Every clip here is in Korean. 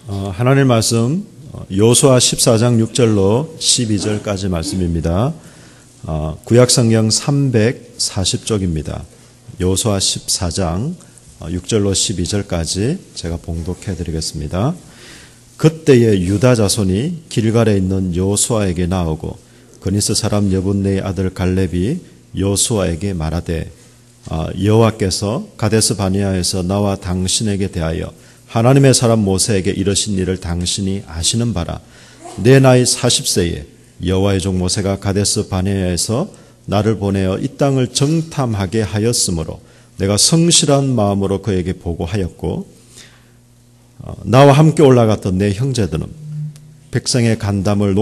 하나님 말씀 여호수아 14장 6절로 12절까지 말씀입니다. 구약성경 340쪽입니다. 여호수아 14장 6절로 12절까지 제가 봉독해 드리겠습니다. 그때에 유다 자손이 길갈에 있는 여호수아에게 나오고 그니스 사람 여분네의 아들 갈렙이 여호수아에게 말하되 여호와께서 가데스 바네아에서 나와 당신에게 대하여 하나님의 사람 모세에게 이르신 일을 당신이 아시는 바라. 내 나이 40세에 여호와의 종 모세가 가데스 바네아에서 나를 보내어 이 땅을 정탐하게 하였으므로 내가 성실한 마음으로 그에게 보고하였고 나와 함께 올라갔던 내 형제들은 백성의 간담을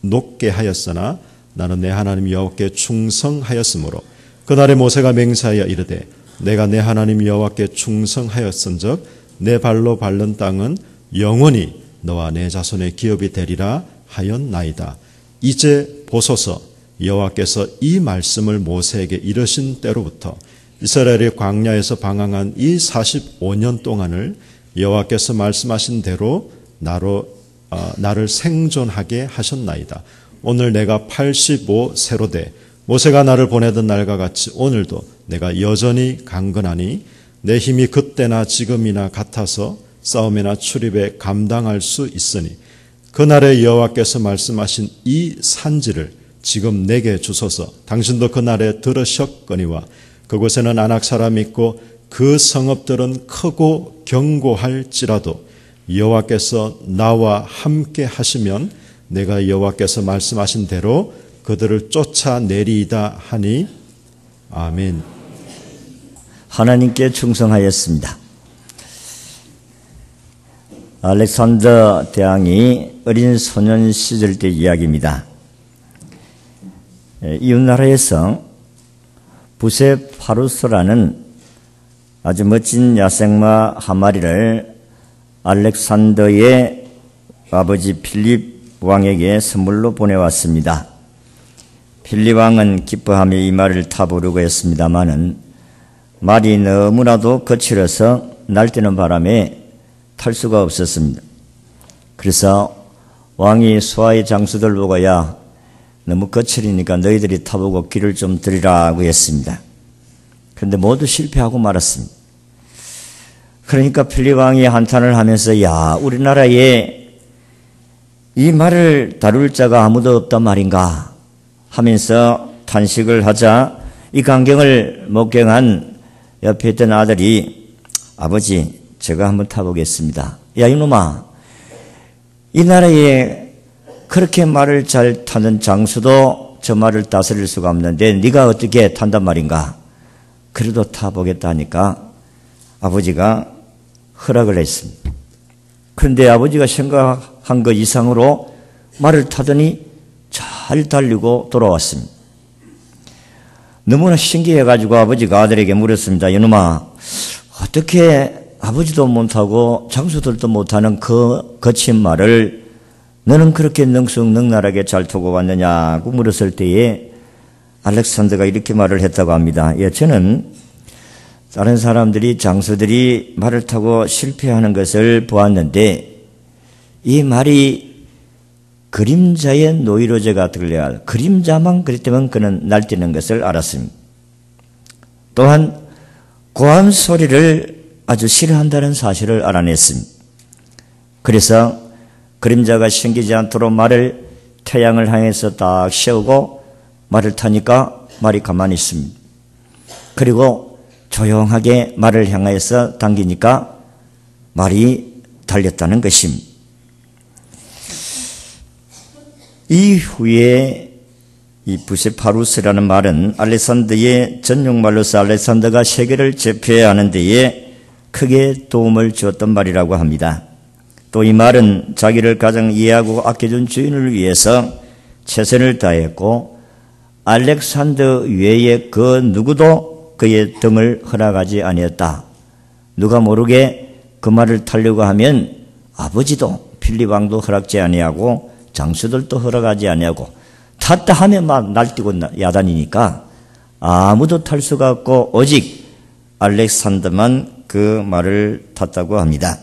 높게 하였으나 나는 내 하나님 여호와께 충성하였으므로 그날에 모세가 맹세하여 이르되 내가 내 하나님 여호와께 충성하였은즉 내 발로 밟는 땅은 영원히 너와 내 자손의 기업이 되리라 하였나이다. 이제 보소서 여호와께서 이 말씀을 모세에게 이르신 때로부터 이스라엘이 광야에서 방황한 이 45년 동안을 여호와께서 말씀하신 대로 나를 생존하게 하셨나이다. 오늘 내가 85세로 돼 모세가 나를 보내던 날과 같이 오늘도 내가 여전히 강건하니 내 힘이 그때나 지금이나 같아서 싸움이나 출입에 감당할 수 있으니 그날에 여호와께서 말씀하신 이 산지를 지금 내게 주소서. 당신도 그날에 들으셨거니와 그곳에는 아낙 사람이 있고 그 성읍들은 크고 견고할지라도 여호와께서 나와 함께 하시면 내가 여호와께서 말씀하신 대로 그들을 쫓아내리이다 하니 아멘. 하나님께 충성하였습니다. 알렉산더 대왕이 어린 소년 시절 때 이야기입니다. 이웃나라에서 부세파루스라는 아주 멋진 야생마 한 마리를 알렉산더의 아버지 필립 왕에게 선물로 보내왔습니다. 필립 왕은 기뻐하며 이 말을 타보려고 했습니다마는 말이 너무나도 거칠어서 날뛰는 바람에 탈 수가 없었습니다. 그래서 왕이 수하의 장수들 보고 야 너무 거칠으니까 너희들이 타보고 길을 좀 들이라고 했습니다. 그런데 모두 실패하고 말았습니다. 그러니까 필립 왕이 한탄을 하면서 야 우리나라에 이 말을 다룰 자가 아무도 없단 말인가 하면서 탄식을 하자 이 광경을 목격한 옆에 있던 아들이 아버지 제가 한번 타보겠습니다. 야 이놈아 이 나라에 그렇게 말을 잘 타는 장수도 저 말을 다스릴 수가 없는데 네가 어떻게 탄단 말인가. 그래도 타보겠다 하니까 아버지가 허락을 했습니다. 그런데 아버지가 생각한 것 이상으로 말을 타더니 잘 달리고 돌아왔습니다. 너무나 신기해가지고 아버지가 아들에게 물었습니다. 이놈아 어떻게 아버지도 못하고 장수들도 못하는 그 거친 말을 너는 그렇게 능숙능란하게 잘 타고 왔느냐고 물었을 때에 알렉산더가 이렇게 말을 했다고 합니다. 예, 저는 다른 사람들이 장수들이 말을 타고 실패하는 것을 보았는데 이 말이 그림자의 노이로제 같으려 그림자만 그랬다면 그는 날뛰는 것을 알았습니다. 또한 고함 소리를 아주 싫어한다는 사실을 알아냈습니다. 그래서 그림자가 생기지 않도록 말을 태양을 향해서 딱 세우고 말을 타니까 말이 가만히 있습니다. 그리고 조용하게 말을 향해서 당기니까 말이 달렸다는 것입니다. 이후에 이 부세파루스라는 말은 알렉산더의 전용말로서 알렉산더가 세계를 제패해야 하는 데에 크게 도움을 주었던 말이라고 합니다. 또 이 말은 자기를 가장 이해하고 아껴준 주인을 위해서 최선을 다했고 알렉산더 외에 그 누구도 그의 등을 허락하지 아니었다. 누가 모르게 그 말을 타려고 하면 아버지도 필립 왕도 허락지 아니하고 장수들도 허락하지 아니하고 탔다 하면 막 날뛰고 야단이니까 아무도 탈 수가 없고 오직 알렉산더만 그 말을 탔다고 합니다.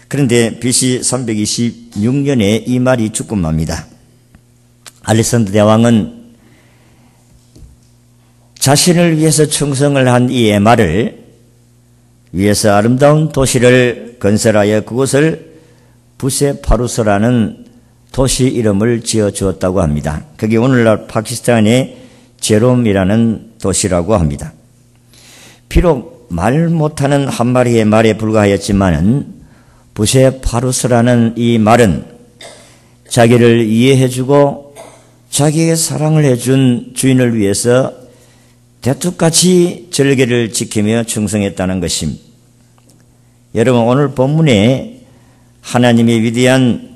그런데 BC 326년에 이 말이 죽고 맙니다. 알렉산더 대왕은 자신을 위해서 충성을 한 이 말을 위해서 아름다운 도시를 건설하여 그곳을 부세파루스라는 도시 이름을 지어 주었다고 합니다. 그게 오늘날 파키스탄의 제롬이라는 도시라고 합니다. 비록 말 못하는 한 마리의 말에 불과하였지만은 부세파루스라는 이 말은 자기를 이해해주고 자기에게 사랑을 해준 주인을 위해서 대tuk같이 절개를 지키며 충성했다는 것입니다. 여러분, 오늘 본문에 하나님의 위대한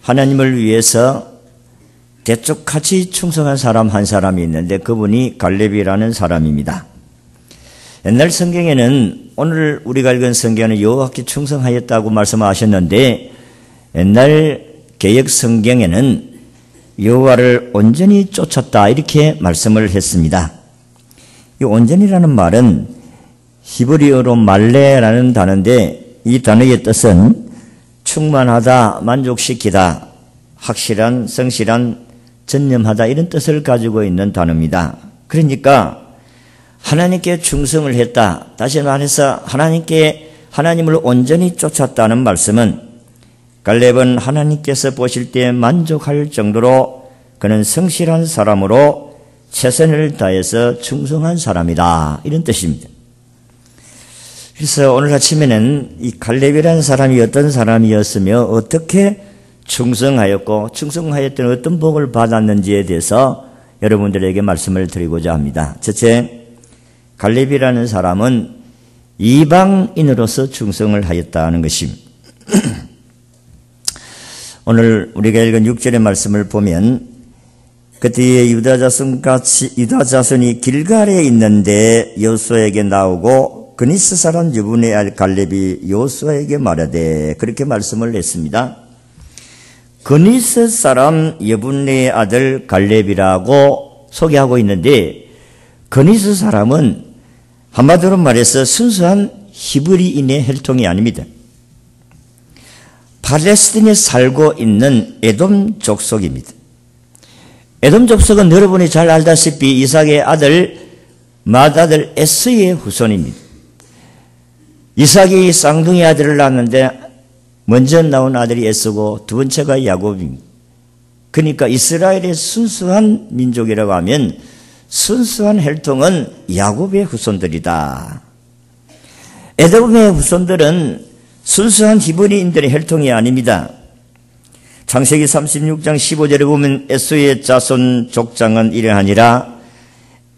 하나님을 위해서 대tuk같이 충성한 사람 한 사람이 있는데 그분이 갈렙이라는 사람입니다. 옛날 성경에는 오늘 우리가 읽은 성경은 여호와께 충성하였다고 말씀하셨는데 옛날 개역 성경에는 여호와를 온전히 쫓았다 이렇게 말씀을 했습니다. 이 온전이라는 말은 히브리어로 말레라는 단어인데 이 단어의 뜻은 충만하다, 만족시키다, 확실한, 성실한, 전념하다 이런 뜻을 가지고 있는 단어입니다. 그러니까 하나님께 충성을 했다. 다시 말해서 하나님을 온전히 쫓았다는 말씀은 갈렙은 하나님께서 보실 때 만족할 정도로 그는 성실한 사람으로 최선을 다해서 충성한 사람이다. 이런 뜻입니다. 그래서 오늘 아침에는 이 갈렙이라는 사람이 어떤 사람이었으며 어떻게 충성하였고 충성하였던 어떤 복을 받았는지에 대해서 여러분들에게 말씀을 드리고자 합니다. 첫째, 갈렙이라는 사람은 이방인으로서 충성을 하였다는 것입니다. 오늘 우리가 읽은 6절의 말씀을 보면 그때에 유다 자손이 길갈에 있는데 여호수아에게 나오고 그니스 사람 여분의 아들 갈렙이 여호수아에게 말하되 그렇게 말씀을 했습니다. 그니스 사람 여분의 아들 갈렙이라고 소개하고 있는데 그니스 사람은 한마디로 말해서 순수한 히브리인의 혈통이 아닙니다. 팔레스틴에 살고 있는 에돔 족속입니다. 에돔 족속은 여러분이 잘 알다시피 이삭의 아들 맏아들 에서의 후손입니다. 이삭이 쌍둥이 아들을 낳았는데 먼저 나온 아들이 에서고 두 번째가 야곱입니다. 그러니까 이스라엘의 순수한 민족이라고 하면 순수한 혈통은 야곱의 후손들이다. 에돔의 후손들은 순수한 히브리인들의 혈통이 아닙니다. 창세기 36장 15절에 보면 에서의 자손 족장은 이러하니라.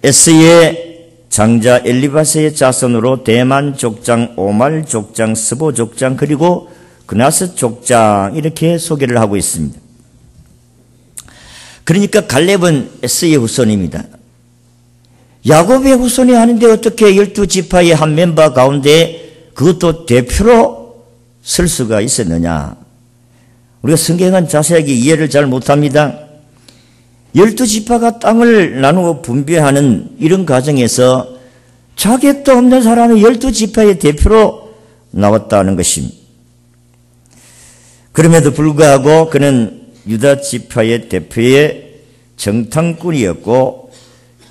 에서의 장자 엘리바스의 자손으로 대만 족장, 오말 족장, 스보 족장, 그리고 그나스 족장 이렇게 소개를 하고 있습니다. 그러니까 갈렙은 에서의 후손입니다. 야곱의 후손이 아닌데 어떻게 12지파의 한 멤버 가운데 그것도 대표로 설 수가 있었느냐. 우리가 성경은 자세하게 이해를 잘 못합니다. 12지파가 땅을 나누고 분배하는 이런 과정에서 자격도 없는 사람이 12지파의 대표로 나왔다는 것입니다. 그럼에도 불구하고 그는 유다 지파의 대표의 정탐꾼이었고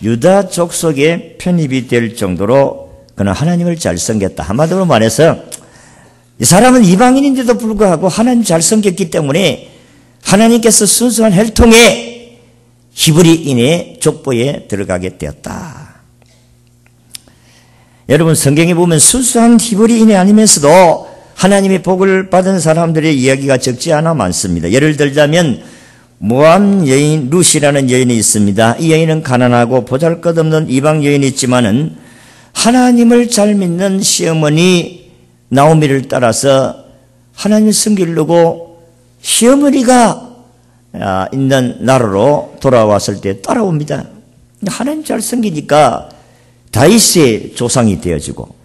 유다 족속에 편입이 될 정도로 그는 하나님을 잘 섬겼다. 한마디로 말해서 이 사람은 이방인인데도 불구하고 하나님 잘 섬겼기 때문에 하나님께서 순수한 혈통의 히브리인의 족보에 들어가게 되었다. 여러분, 성경에 보면 순수한 히브리인이 아니면서도 하나님의 복을 받은 사람들의 이야기가 적지 않아 많습니다. 예를 들자면 모압 여인 룻이라는 여인이 있습니다. 이 여인은 가난하고 보잘것없는 이방 여인이 있지만은 하나님을 잘 믿는 시어머니 나오미를 따라서 하나님을 섬기려고 시어머니가 있는 나라로 돌아왔을 때 따라옵니다. 하나님 잘 섬기니까 다윗의 조상이 되어지고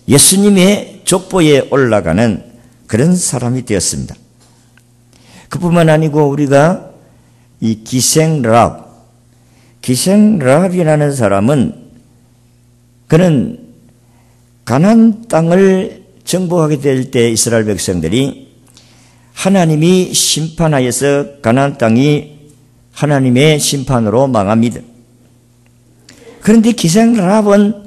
예수님의 족보에 올라가는 그런 사람이 되었습니다. 그뿐만 아니고 우리가 이 기생랍이라는 사람은 그는 가나안 땅을 정복하게 될 때 이스라엘 백성들이 하나님이 심판하여서 가나안 땅이 하나님의 심판으로 망합니다. 그런데 기생 라합은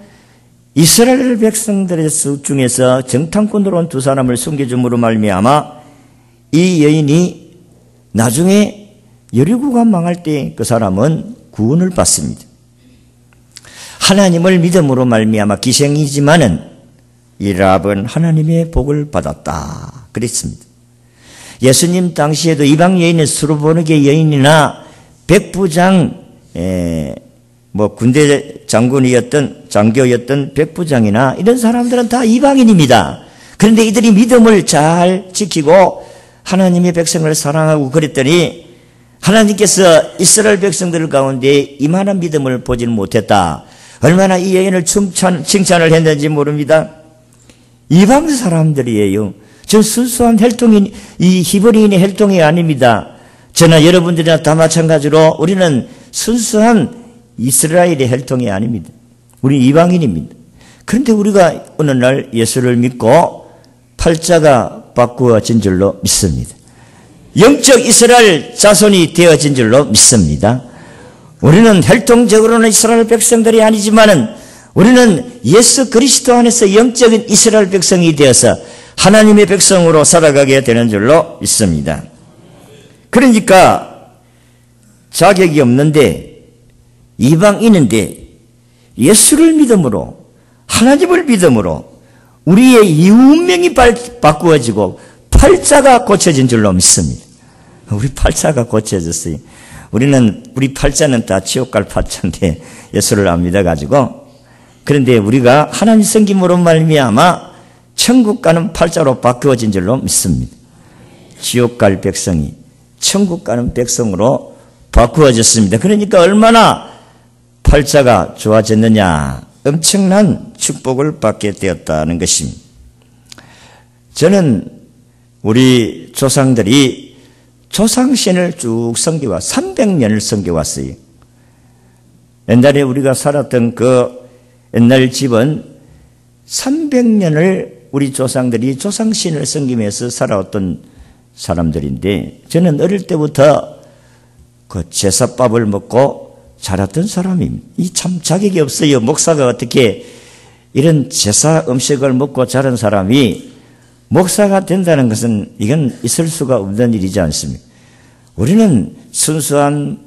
이스라엘 백성들의 중에서 정탐꾼으로 온 두 사람을 숨겨줌으로 말미암아 이 여인이 나중에 여리고가 망할 때 그 사람은 구원을 받습니다. 하나님을 믿음으로 말미암아 기생이지만은 이 라합은 하나님의 복을 받았다 그랬습니다. 예수님 당시에도 이방 여인의 수르보니게 여인이나 백부장 군대 장교였던 백부장이나 이런 사람들은 다 이방인입니다. 그런데 이들이 믿음을 잘 지키고 하나님의 백성을 사랑하고 그랬더니 하나님께서 이스라엘 백성들 가운데 이만한 믿음을 보지는 못했다. 얼마나 이 여인을 칭찬을 했는지 모릅니다. 이방 사람들이에요. 저 순수한 혈통인 이 히브리인의 혈통이 아닙니다. 저나 여러분들이나 다 마찬가지로 우리는 순수한 이스라엘의 혈통이 아닙니다. 우리 이방인입니다. 그런데 우리가 어느 날 예수를 믿고 팔자가 바꾸어진 줄로 믿습니다. 영적 이스라엘 자손이 되어진 줄로 믿습니다. 우리는 혈통적으로는 이스라엘 백성들이 아니지만은 우리는 예수 그리스도 안에서 영적인 이스라엘 백성이 되어서 하나님의 백성으로 살아가게 되는 줄로 믿습니다. 그러니까 자격이 없는데 이방인인데 예수를 믿음으로 하나님을 믿음으로 우리의 이운명이 바꾸어지고 팔자가 고쳐진 줄로 믿습니다. 우리 팔자가 고쳐졌어요. 우리 팔자는 다 지옥 갈 팔자인데 예수를 안 믿어가지고 그런데 우리가 하나님 섬김으로 말미암아 천국 가는 팔자로 바꾸어진 줄로 믿습니다. 지옥 갈 백성이 천국 가는 백성으로 바꾸어졌습니다. 그러니까 얼마나 팔자가 좋아졌느냐 엄청난 축복을 받게 되었다는 것입니다. 저는 우리 조상들이 조상신을 쭉 섬겨와 300년을 섬겨왔어요. 옛날에 우리가 살았던 그 옛날 집은 300년을 우리 조상들이 조상신을 섬기면서 살아왔던 사람들인데 저는 어릴 때부터 그 제사밥을 먹고 자랐던 사람입니다. 이 참 자격이 없어요. 목사가 어떻게 이런 제사 음식을 먹고 자란 사람이 목사가 된다는 것은 이건 있을 수가 없는 일이지 않습니까? 우리는 순수한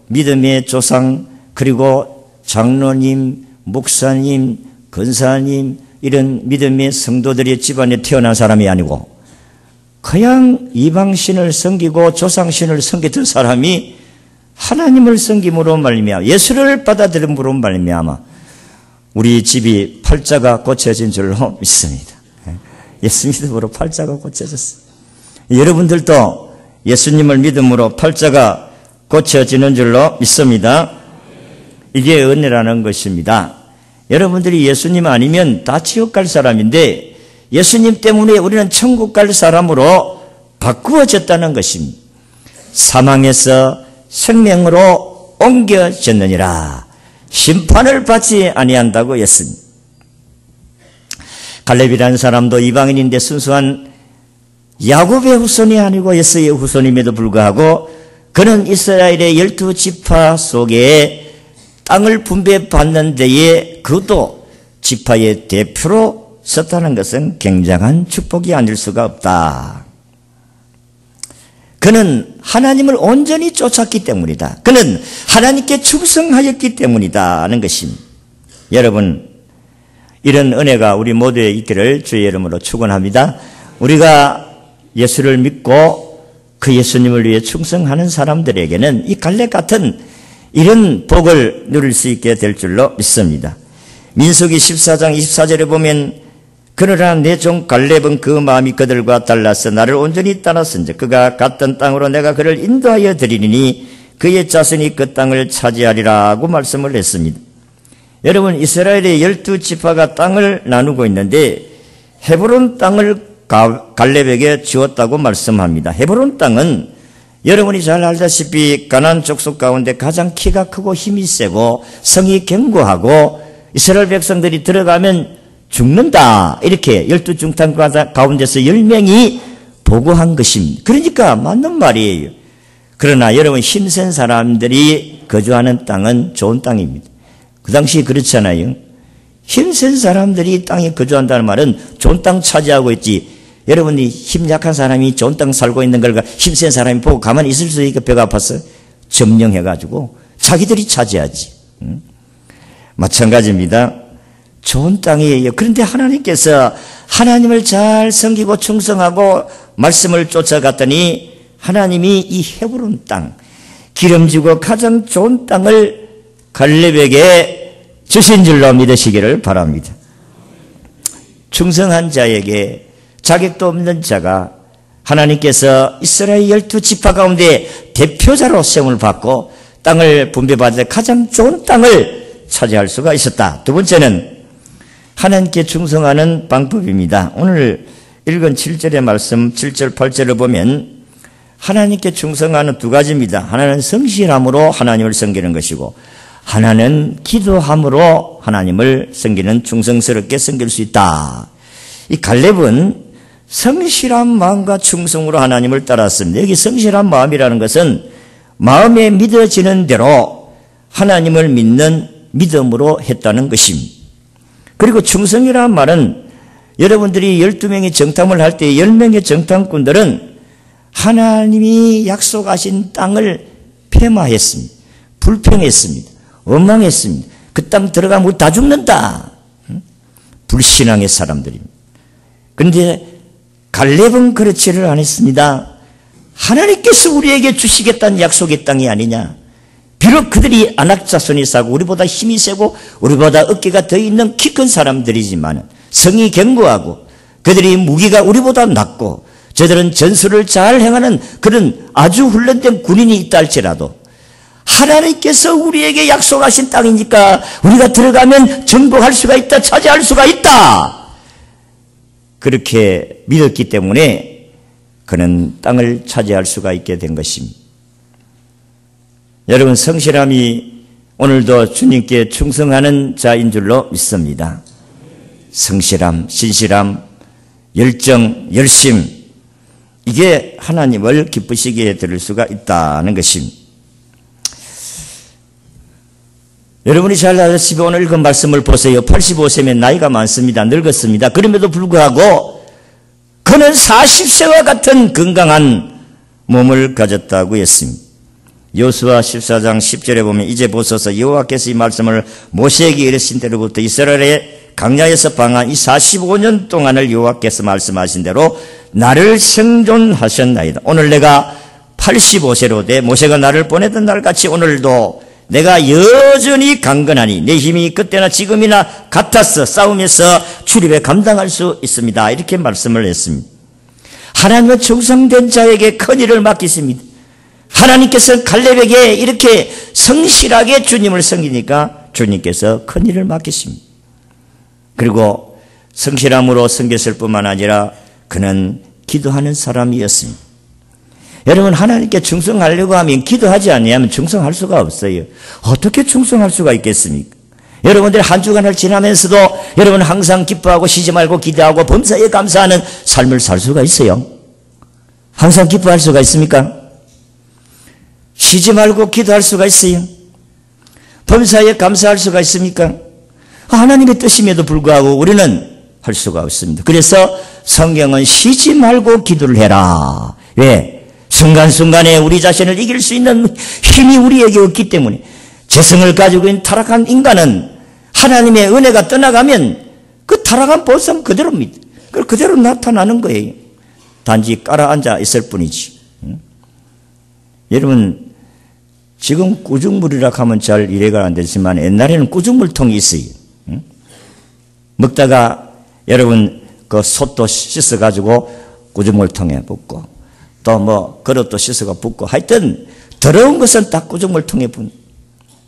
믿음의 조상 그리고 장로님, 목사님, 권사님 이런 믿음의 성도들의 집안에 태어난 사람이 아니고 그냥 이방신을 섬기고 조상신을 섬기던 사람이 하나님을 섬김으로 말미암아 예수를 받아들임으로 말미암아 우리 집이 팔자가 고쳐진 줄로 믿습니다. 예수 믿음으로 팔자가 고쳐졌어요. 여러분들도 예수님을 믿음으로 팔자가 고쳐지는 줄로 믿습니다. 이게 은혜라는 것입니다. 여러분들이 예수님 아니면 다 지옥 갈 사람인데 예수님 때문에 우리는 천국 갈 사람으로 바꾸어졌다는 것입니다. 사망에서 생명으로 옮겨졌느니라. 심판을 받지 아니한다고 했습니다. 갈렙이라는 사람도 이방인인데 순수한 야곱의 후손이 아니고 예수의 후손임에도 불구하고 그는 이스라엘의 12지파 속에 땅을 분배받는 데에 그도 지파의 대표로 섰다는 것은 굉장한 축복이 아닐 수가 없다. 그는 하나님을 온전히 쫓았기 때문이다. 그는 하나님께 충성하였기 때문이다 하는 것입니다. 여러분 이런 은혜가 우리 모두에 있기를 주의 이름으로 축원합니다. 우리가 예수를 믿고 그 예수님을 위해 충성하는 사람들에게는 이 갈렙 같은 이런 복을 누릴 수 있게 될 줄로 믿습니다. 민수기 14장 24절에 보면 그러나 내 종 갈렙은 그 마음이 그들과 달라서 나를 온전히 따랐은즉 그가 갔던 땅으로 내가 그를 인도하여 드리니 그의 자손이 그 땅을 차지하리라고 말씀을 했습니다. 여러분 이스라엘의 12지파가 땅을 나누고 있는데 헤브론 땅을 갈렙에게 주었다고 말씀합니다. 헤브론 땅은 여러분이 잘 알다시피 가나안 족속 가운데 가장 키가 크고 힘이 세고 성이 견고하고 이스라엘 백성들이 들어가면 죽는다. 이렇게 12중탄 가운데서 10명이 보고한 것입니다. 그러니까 맞는 말이에요. 그러나 여러분, 힘센 사람들이 거주하는 땅은 좋은 땅입니다. 그 당시에 그렇잖아요. 힘센 사람들이 땅에 거주한다는 말은 좋은 땅 차지하고 있지. 여러분이 힘 약한 사람이 좋은 땅 살고 있는 걸 힘센 사람이 보고 가만히 있을 수 있으니까 배가 아파서 점령해가지고 자기들이 차지하지. 마찬가지입니다. 좋은 땅이에요. 그런데 하나님께서 하나님을 잘 섬기고 충성하고 말씀을 쫓아갔더니 하나님이 이 헤브론 땅, 기름지고 가장 좋은 땅을 갈렙에게 주신 줄로 믿으시기를 바랍니다. 충성한 자에게 자격도 없는 자가 하나님께서 이스라엘 12지파 가운데 대표자로 세움을 받고 땅을 분배받을 가장 좋은 땅을 차지할 수가 있었다. 두 번째는 하나님께 충성하는 방법입니다. 오늘 읽은 7절의 말씀, 7절, 8절을 보면 하나님께 충성하는 두 가지입니다. 하나는 성실함으로 하나님을 섬기는 것이고, 하나는 기도함으로 하나님을 섬기는, 충성스럽게 섬길 수 있다. 이 갈렙은 성실한 마음과 충성으로 하나님을 따랐습니다. 여기 성실한 마음이라는 것은 마음에 믿어지는 대로 하나님을 믿는 믿음으로 했다는 것입니다. 그리고 충성이라는 말은 여러분들이 12명이 정탐을 할 때 10명의 정탐꾼들은 하나님이 약속하신 땅을 폐마했습니다. 불평했습니다. 원망했습니다. 그 땅 들어가면 우리 다 죽는다. 불신앙의 사람들입니다. 그런데 갈렙은 그렇지를 않았습니다. 하나님께서 우리에게 주시겠다는 약속의 땅이 아니냐. 비록 그들이 안악자손이 싸고 우리보다 힘이 세고 우리보다 어깨가 더 있는 키 큰 사람들이지만 성이 견고하고 그들이 무기가 우리보다 낫고 저들은 전술을 잘 행하는 그런 아주 훈련된 군인이 있다 할지라도 하나님께서 우리에게 약속하신 땅이니까 우리가 들어가면 정복할 수가 있다, 차지할 수가 있다. 그렇게 믿었기 때문에 그는 땅을 차지할 수가 있게 된 것입니다. 여러분, 성실함이 오늘도 주님께 충성하는 자인 줄로 믿습니다. 성실함, 신실함, 열정, 열심, 이게 하나님을 기쁘시게 들을 수가 있다는 것입니다. 여러분이 잘 아시고 오늘 읽은 말씀을 보세요. 85세면 나이가 많습니다. 늙었습니다. 그럼에도 불구하고 그는 40세와 같은 건강한 몸을 가졌다고 했습니다. 여호수아 14장 10절에 보면 이제 보소서 여호와께서 이 말씀을 모세에게 이르신 때로부터 이스라엘의 광야에서 방한 이 45년 동안을 여호와께서 말씀하신 대로 나를 생존하셨나이다. 오늘 내가 85세로 돼 모세가 나를 보내던 날같이 오늘도 내가 여전히 강건하니 내 힘이 그때나 지금이나 같아서 싸움에서 출입에 감당할 수 있습니다. 이렇게 말씀을 했습니다. 하나님은 충성된 자에게 큰 일을 맡기십니다. 하나님께서 갈렙에게 이렇게 성실하게 주님을 섬기니까 주님께서 큰 일을 맡기십니다. 그리고 성실함으로 섬겼을 뿐만 아니라 그는 기도하는 사람이었습니다. 여러분, 하나님께 충성하려고 하면 기도하지 않으면 충성할 수가 없어요. 어떻게 충성할 수가 있겠습니까? 여러분들 한 주간을 지나면서도 여러분 항상 기뻐하고 쉬지 말고 기도하고 범사에 감사하는 삶을 살 수가 있어요? 항상 기뻐할 수가 있습니까? 쉬지 말고 기도할 수가 있어요? 범사에 감사할 수가 있습니까? 하나님의 뜻임에도 불구하고 우리는 할 수가 없습니다. 그래서 성경은 쉬지 말고 기도를 해라. 왜? 순간순간에 우리 자신을 이길 수 있는 힘이 우리에게 없기 때문에 재성을 가지고 있는 타락한 인간은 하나님의 은혜가 떠나가면 그 타락한 본성 그대로입니다. 그대로 나타나는 거예요. 단지 깔아앉아 있을 뿐이지. 여러분, 지금 꾸중물이라고 하면 잘 이해가 안 되지만 옛날에는 꾸중물통이 있어요. 먹다가 여러분 그 솥도 씻어가지고 꾸중물통에 붓고 또 뭐 그릇도 씻어가 붓고 하여튼 더러운 것은 다 꾸중물통에 붓는.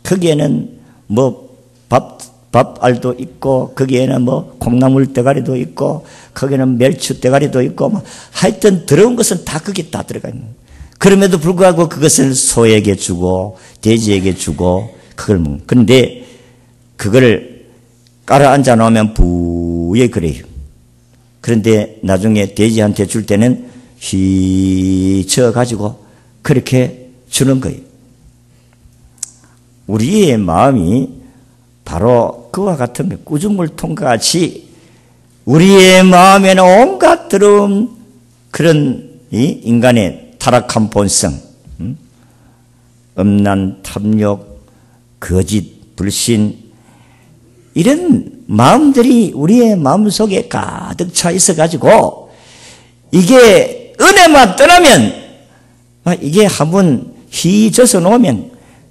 거기에는 뭐 밥알도 있고 거기에는 뭐 콩나물 대가리도 있고 거기에는 멸치 대가리도 있고 뭐 하여튼 더러운 것은 다 거기에 다 들어가 있는. 그럼에도 불구하고 그것을 소에게 주고 돼지에게 주고 그걸 먹는. 그런데 그걸 깔아 앉아 놓으면 부에 그래요. 그런데 나중에 돼지한테 줄 때는 휘쳐가지고 그렇게 주는 거예요. 우리의 마음이 바로 그와 같은 거예요. 꾸중물통과 같이 우리의 마음에는 온갖 더러운 그런 인간의 타락한 본성, 음란, 탐욕, 거짓, 불신, 이런 마음들이 우리의 마음속에 가득 차 있어가지고 이게 은혜만 떠나면 이게 한번 휘져서 놓으면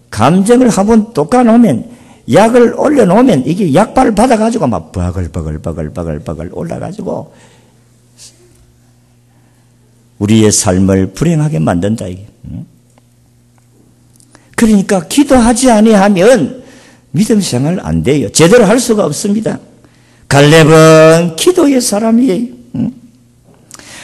감정을 한번 돋가 놓으면 약을 올려놓으면 이게 약발을 받아가지고 막 버글버글 올라가지고 우리의 삶을 불행하게 만든다. 이게. 그러니까 기도하지 아니하면 믿음 생활 안 돼요. 제대로 할 수가 없습니다. 갈렙은 기도의 사람이에요.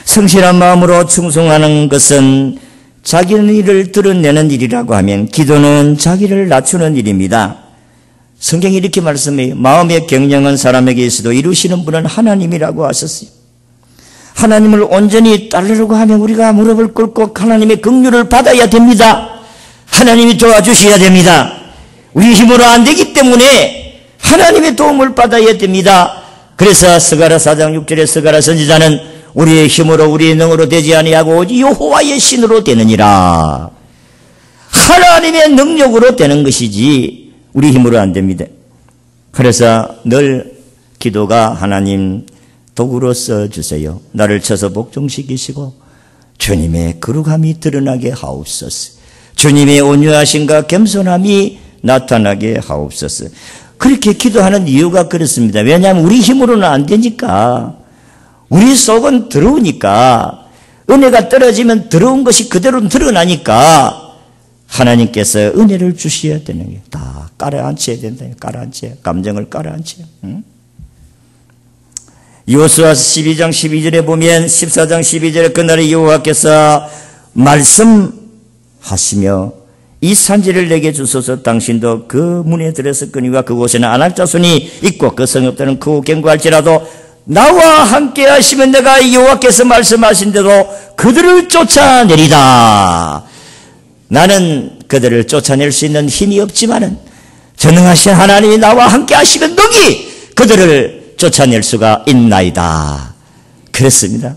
성실한 마음으로 충성하는 것은 자기의 일을 드러내는 일이라고 하면 기도는 자기를 낮추는 일입니다. 성경이 이렇게 말씀해요. 마음의 경영은 사람에게 있어도 이루시는 분은 하나님이라고 하셨어요. 하나님을 온전히 따르려고 하면 우리가 무릎을 꿇고 하나님의 긍휼을 받아야 됩니다. 하나님이 도와주셔야 됩니다. 우리 힘으로 안 되기 때문에 하나님의 도움을 받아야 됩니다. 그래서 스가랴 4장 6절에 스가랴 선지자는 우리의 힘으로 우리의 능으로 되지 아니하고 오직 여호와의 신으로 되느니라. 하나님의 능력으로 되는 것이지 우리 힘으로 안 됩니다. 그래서 늘 기도가 하나님 도구로 써주세요. 나를 쳐서 복종시키시고 주님의 거룩함이 드러나게 하옵소서. 주님의 온유하심과 겸손함이 나타나게 하옵소서. 그렇게 기도하는 이유가 그렇습니다. 왜냐하면 우리 힘으로는 안 되니까. 우리 속은 더러우니까. 은혜가 떨어지면 더러운 것이 그대로 드러나니까 하나님께서 은혜를 주셔야 되는 거예요. 다 깔아앉혀야 된다. 깔아앉혀야. 감정을 깔아앉혀야. 여호수아 12장 12절에 보면 14장 12절에 그날에 여호와께서 말씀하시며 이 산지를 내게 주소서. 당신도 그 문에 들어섰거니와 그곳에는 아낙 자손이 있고 그 성이 없다는 그 경고할지라도 나와 함께 하시면 내가 여호와께서 말씀하신 대로 그들을 쫓아내리다. 나는 그들을 쫓아낼 수 있는 힘이 없지만은 전능하신 하나님이 나와 함께 하시면 능히 그들을 쫓아낼 수가 있나이다. 그랬습니다.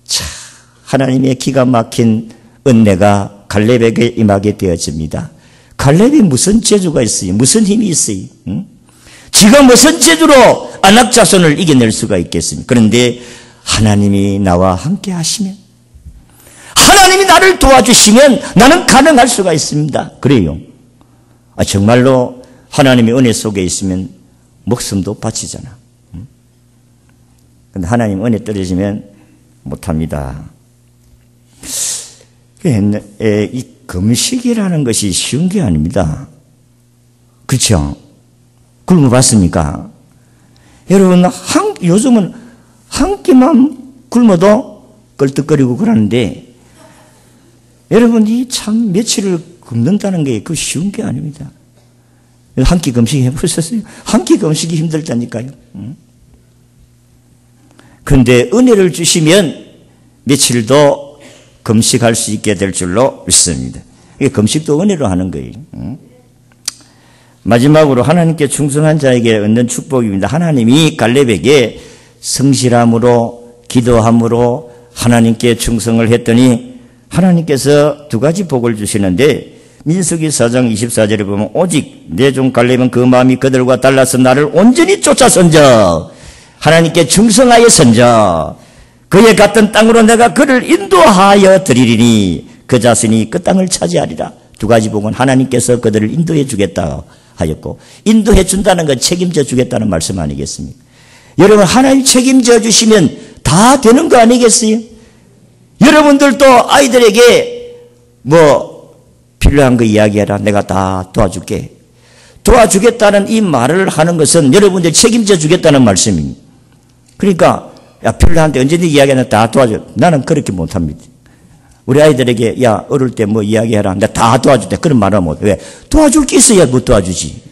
자, 하나님의 기가 막힌 은혜가 갈렙에게 임하게 되어집니다. 갈렙이 무슨 재주가 있어요? 무슨 힘이 있어요? 지가 무슨 재주로 아낙 자손을 이겨낼 수가 있겠습니까? 그런데 하나님이 나와 함께 하시면, 하나님이 나를 도와주시면 나는 가능할 수가 있습니다. 그래요. 정말로 하나님의 은혜 속에 있으면 목숨도 바치잖아. 근데 하나님 은혜 떨어지면 못합니다. 이 금식이라는 것이 쉬운 게 아닙니다. 그렇죠? 굶어 봤습니까? 여러분, 요즘은 한 끼만 굶어도 껄떡거리고 그러는데, 여러분이 참 며칠을 굶는다는 게 그 쉬운 게 아닙니다. 한 끼 금식 해보셨어요? 한 끼 금식이 힘들다니까요. 그런데 은혜를 주시면 며칠도 금식할 수 있게 될 줄로 믿습니다. 금식도 은혜로 하는 거예요. 마지막으로 하나님께 충성한 자에게 얻는 축복입니다. 하나님이 갈렙에게 성실함으로 기도함으로 하나님께 충성을 했더니 하나님께서 두 가지 복을 주시는데, 민수기 4장 24절에 보면 오직 내 종 갈렙은 그 마음이 그들과 달라서 나를 온전히 쫓아 선져 하나님께 충성하여 선져 그의 갔던 땅으로 내가 그를 인도하여 드리리니 그 자신이 그 땅을 차지하리라. 두 가지 복은 하나님께서 그들을 인도해 주겠다 하였고, 인도해 준다는 건 책임져 주겠다는 말씀 아니겠습니까? 여러분, 하나님 책임져 주시면 다 되는 거 아니겠어요? 여러분들도 아이들에게 필요한 거 이야기해라. 내가 다 도와줄게. 도와주겠다는 이 말을 하는 것은 여러분들 책임져 주겠다는 말씀입니다. 그러니까 필요한데 언제든지 이야기하면 다 도와줘. 나는 그렇게 못합니다. 우리 아이들에게 어릴 때 이야기해라. 내가 다 도와줄 때 그런 말을 못해. 왜? 도와줄 게 있어야 못 도와주지.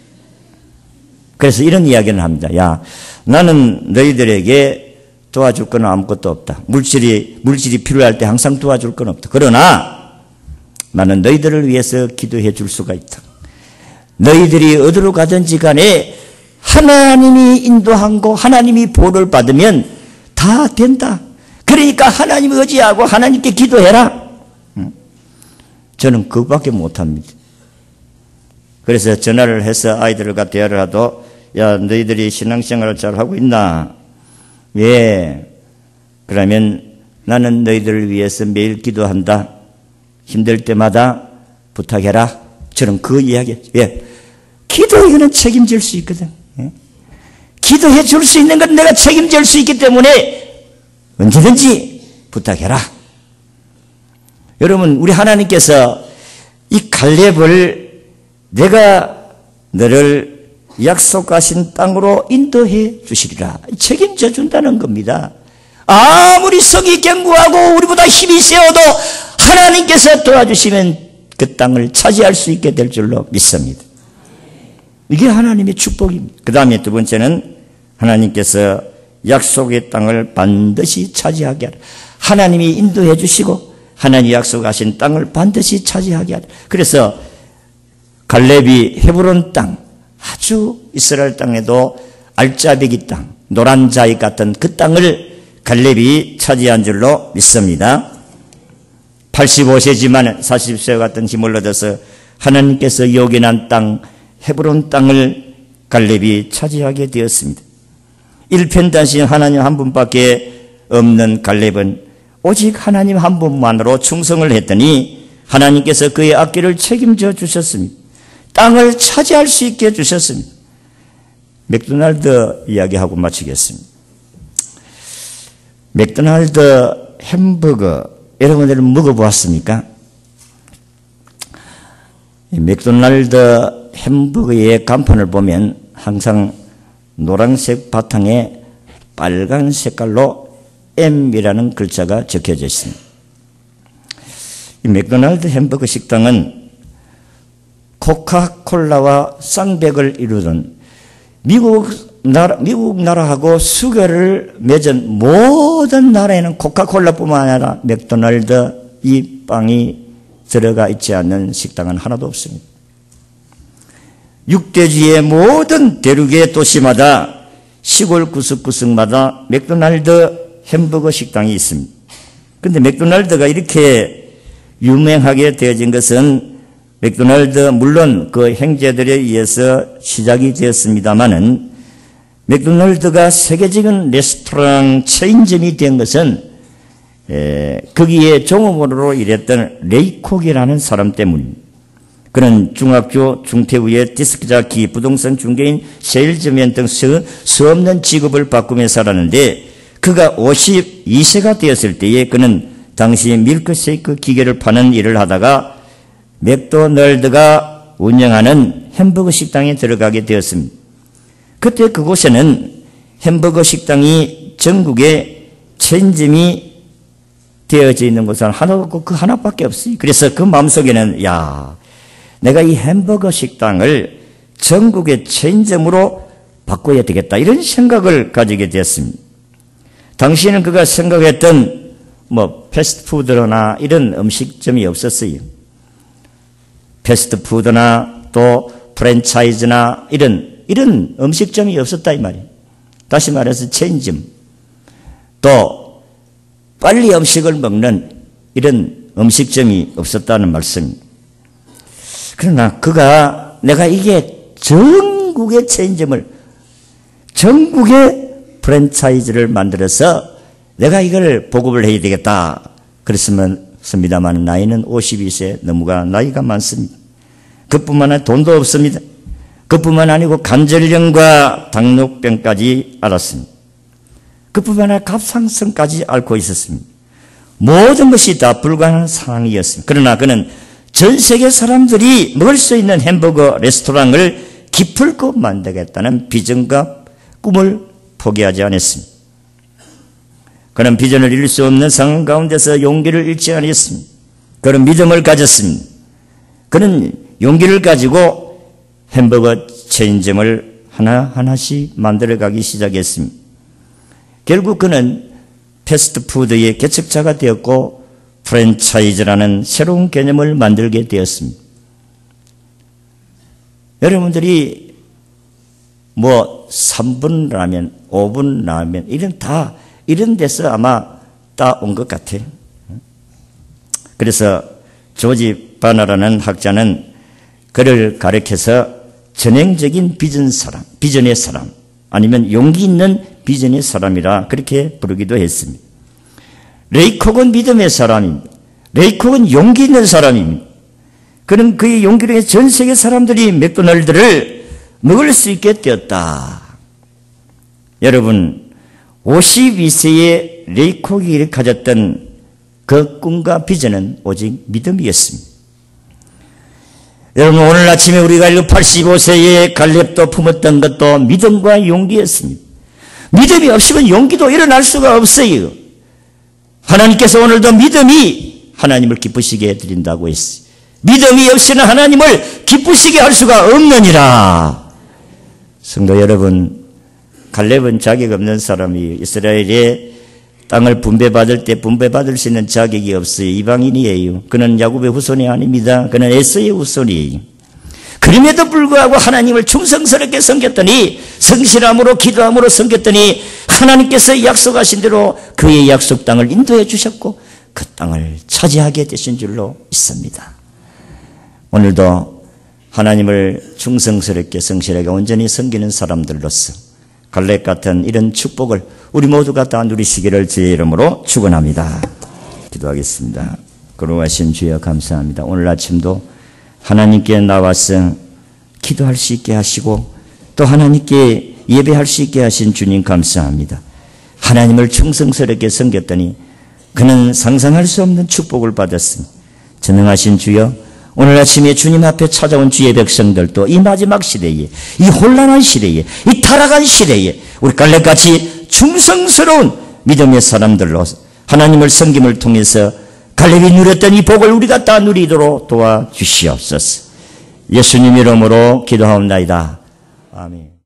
그래서 이런 이야기를 합니다. 야, 나는 너희들에게 도와줄 건 아무것도 없다. 물질이 필요할 때 항상 도와줄 건 없다. 그러나 나는 너희들을 위해서 기도해 줄 수가 있다. 너희들이 어디로 가든지 간에 하나님이 인도하고 하나님이 보호를 받으면 다 된다. 그러니까 하나님 의지하고 하나님께 기도해라. 저는 그거밖에 못합니다. 그래서 전화를 해서 아이들과 대화를 하도 야, 너희들이 신앙생활을 잘하고 있나? 예. 그러면 나는 너희들을 위해서 매일 기도한다. 힘들 때마다 부탁해라. 저는 그 이야기. 예. 기도에는 책임질 수 있거든. 예? 기도해 줄 수 있는 건 내가 책임질 수 있기 때문에 언제든지 부탁해라. 여러분, 우리 하나님께서 이 갈렙을 내가 너를 약속하신 땅으로 인도해 주시리라. 책임져 준다는 겁니다. 아무리 성이 견고하고 우리보다 힘이 세어도 하나님께서 도와주시면 그 땅을 차지할 수 있게 될 줄로 믿습니다. 이게 하나님의 축복입니다. 그 다음에 두 번째는 하나님께서 약속의 땅을 반드시 차지하게 하라. 하나님이 인도해 주시고 하나님이 약속하신 땅을 반드시 차지하게 하라. 그래서 갈렙이 헤브론 땅, 아주 이스라엘 땅에도 알짜배기 땅, 노란 자익 같은 그 땅을 갈렙이 차지한 줄로 믿습니다. 85세지만 40세 같은 힘을 얻어서 하나님께서 요긴한 땅, 헤브론 땅을 갈렙이 차지하게 되었습니다. 일편단심 하나님 한 분밖에 없는 갈렙은 오직 하나님 한 분만으로 충성을 했더니 하나님께서 그의 앞길을 책임져 주셨습니다. 땅을 차지할 수 있게 해주셨습니다. 맥도날드 이야기하고 마치겠습니다. 맥도날드 햄버거 여러분들은 먹어보았습니까? 맥도날드 햄버거의 간판을 보면 항상 노란색 바탕에 빨간 색깔로 M이라는 글자가 적혀져 있습니다. 이 맥도날드 햄버거 식당은 코카콜라와 쌍백을 이루던 미국 나라하고 수교를 맺은 모든 나라에는 코카콜라뿐만 아니라 맥도날드 이 빵이 들어가 있지 않는 식당은 하나도 없습니다. 육대주의 모든 대륙의 도시마다 시골 구석구석마다 맥도날드 햄버거 식당이 있습니다. 그런데 맥도날드가 이렇게 유명하게 되어진 것은 맥도날드 물론 그 형제들에 의해서 시작이 되었습니다마는 맥도날드가 세계적인 레스토랑 체인점이 된 것은 거기에 종업원으로 일했던 레이콕이라는 사람 때문입니다. 그는 중학교 중퇴 후에 디스크자키, 부동산 중개인, 세일즈맨 등 수 없는 직업을 바꾸며 살았는데 그가 52세가 되었을 때에 그는 당시 밀크쉐이크 기계를 파는 일을 하다가 맥도날드가 운영하는 햄버거 식당에 들어가게 되었습니다. 그때 그곳에는 햄버거 식당이 전국에 체인점이 되어져 있는 곳은 하나도 없고 그 하나밖에 없어요. 그래서 그 마음속에는 야, 내가 이 햄버거 식당을 전국의 체인점으로 바꿔야 되겠다 이런 생각을 가지게 되었습니다. 당시에는 그가 생각했던 패스트푸드나 이런 음식점이 없었어요. 패스트푸드나 또 프랜차이즈나 이런 음식점이 없었다 이 말이에요. 다시 말해서 체인점, 또 빨리 음식을 먹는 이런 음식점이 없었다는 말씀입니다. 그러나 그가 내가 이게 전국의 체인점을, 전국의 프랜차이즈를 만들어서 내가 이걸 보급을 해야 되겠다 그랬습니다만 나이는 52세 넘어가 나이가 많습니다. 그뿐만 아니라 돈도 없습니다. 그뿐만 아니고 관절염과 당뇨병까지 앓았습니다. 그뿐만 아니라 갑상선까지 앓고 있었습니다. 모든 것이 다 불가능한 상황이었습니다. 그러나 그는 전 세계 사람들이 먹을 수 있는 햄버거 레스토랑을 기필코 만들겠다는 비전과 꿈을 포기하지 않았습니다. 그는 비전을 이룰 수 없는 상황 가운데서 용기를 잃지 않았습니다. 그는 믿음을 가졌습니다. 그는 용기를 가지고 햄버거 체인점을 하나하나씩 만들어가기 시작했습니다. 결국 그는 패스트푸드의 개척자가 되었고 프랜차이즈라는 새로운 개념을 만들게 되었습니다. 여러분들이 3분 라면, 5분 라면 이런 데서 아마 따온 것 같아요. 그래서 조지 바나라는 학자는 그를 가리켜서 전형적인 비전의 사람 아니면 용기 있는 비전의 사람이라 그렇게 부르기도 했습니다. 레이콕은 믿음의 사람입니다. 레이콕은 용기 있는 사람입니다. 그는 그의 용기로 인해 전 세계 사람들이 맥도날드를 먹을 수 있게 되었다. 여러분, 52세의 레이콕이 가졌던 그 꿈과 비전은 오직 믿음이었습니다. 여러분, 오늘 아침에 우리가 85세의 갈렙도 품었던 것도 믿음과 용기였습니다. 믿음이 없으면 용기도 일어날 수가 없어요. 하나님께서 오늘도 믿음이 하나님을 기쁘시게 해드린다고 했어요. 믿음이 없이는 하나님을 기쁘시게 할 수가 없느니라. 성도 여러분, 갈렙은 자격 없는 사람이 이스라엘의 땅을 분배받을 때 분배받을 수 있는 자격이 없어요. 이방인이에요. 그는 야곱의 후손이 아닙니다. 그는 에서의 후손이에요. 그럼에도 불구하고 하나님을 충성스럽게 섬겼더니, 성실함으로 기도함으로 섬겼더니 하나님께서 약속하신 대로 그의 약속 땅을 인도해 주셨고 그 땅을 차지하게 되신 줄로 믿습니다. 오늘도 하나님을 충성스럽게 성실하게 온전히 섬기는 사람들로서 갈렙 같은 이런 축복을 우리 모두가 다 누리시기를 주의 이름으로 축원합니다. 기도하겠습니다. 거룩하신 주여 감사합니다. 오늘 아침도 하나님께 나와서 기도할 수 있게 하시고 또 하나님께 예배할 수 있게 하신 주님 감사합니다. 하나님을 충성스럽게 섬겼더니 그는 상상할 수 없는 축복을 받았습니다. 전능하신 주여, 오늘 아침에 주님 앞에 찾아온 주의 백성들도 이 마지막 시대에, 이 혼란한 시대에, 이 타락한 시대에 우리 갈렙같이 충성스러운 믿음의 사람들로 하나님을 섬김을 통해서 갈렙이 누렸던 이 복을 우리가 다 누리도록 도와주시옵소서. 예수님 이름으로 기도하옵나이다. 아멘.